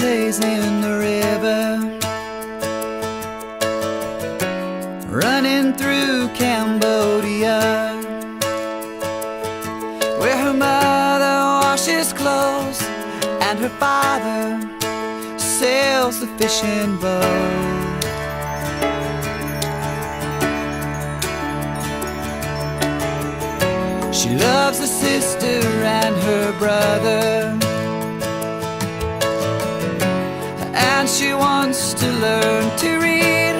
plays in the river, running through Cambodia, where her mother washes clothes and her father sails the fishing boat. She loves her sister and her brother, and she wants to learn to read,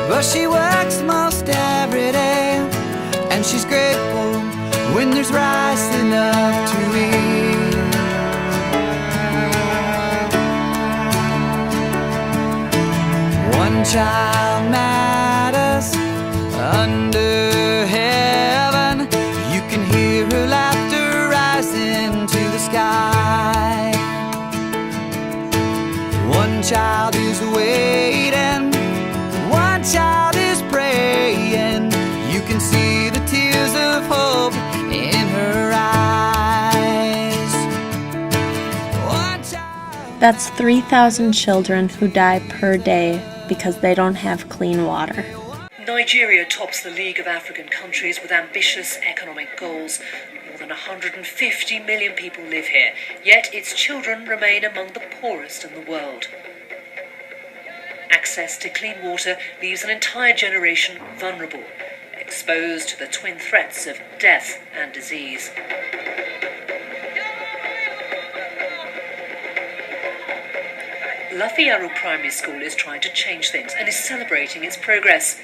but she works most every day, and she's grateful when there's rice enough to eat. One child matters under heaven. You can hear her laughter rising to the sky. One child is waiting, one child is praying. You can see the tears of hope in her eyes. One child. That's 3,000 children who die per day because they don't have clean water. Nigeria tops the League of African countries with ambitious economic goals. More than 150 million people live here, yet its children remain among the poorest in the world. Access to clean water leaves an entire generation vulnerable, exposed to the twin threats of death and disease. Lafiyaru Primary School is trying to change things and is celebrating its progress.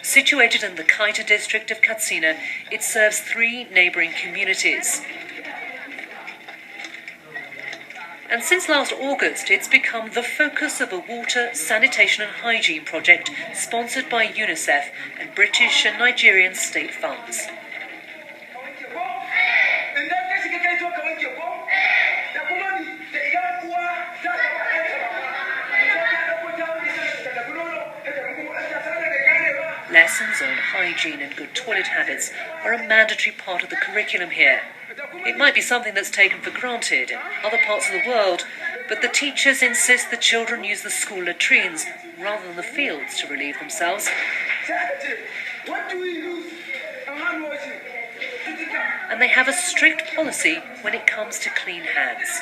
Situated in the Kaita district of Katsina, it serves 3 neighbouring communities. And since last August, it's become the focus of a water, sanitation and hygiene project sponsored by UNICEF and British and Nigerian state funds. Lessons on hygiene and good toilet habits are a mandatory part of the curriculum here. It might be something that's taken for granted in other parts of the world, but the teachers insist the children use the school latrines rather than the fields to relieve themselves. And they have a strict policy when it comes to clean hands.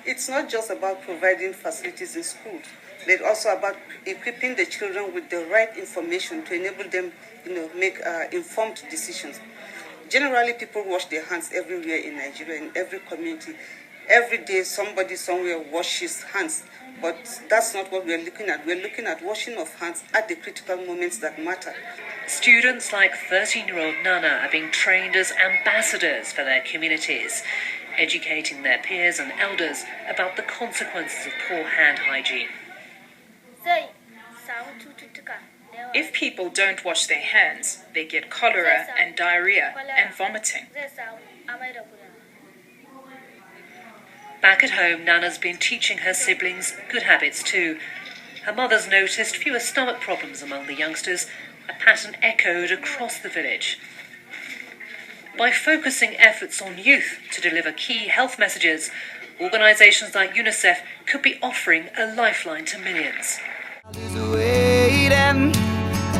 It's not just about providing facilities in schools, but also about equipping the children with the right information to enable them, make informed decisions. Generally, people wash their hands everywhere in Nigeria, in every community. Every day, somebody somewhere washes hands. But that's not what we're looking at. We're looking at washing of hands at the critical moments that matter. Students like 13-year-old Nana are being trained as ambassadors for their communities, educating their peers and elders about the consequences of poor hand hygiene. If people don't wash their hands, they get cholera and diarrhea and vomiting. Back at home, Nana's been teaching her siblings good habits too. Her mother's noticed fewer stomach problems among the youngsters, a pattern echoed across the village. By focusing efforts on youth to deliver key health messages, organisations like UNICEF could be offering a lifeline to millions.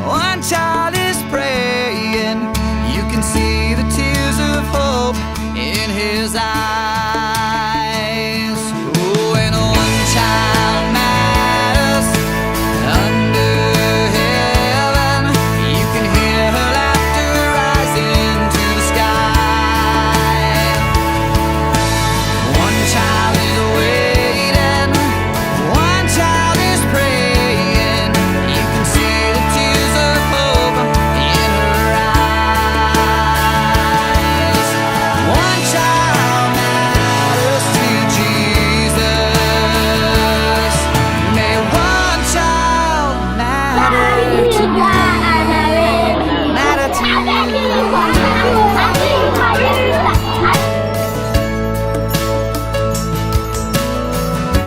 One child is praying. You can see the tears of hope in his eyes.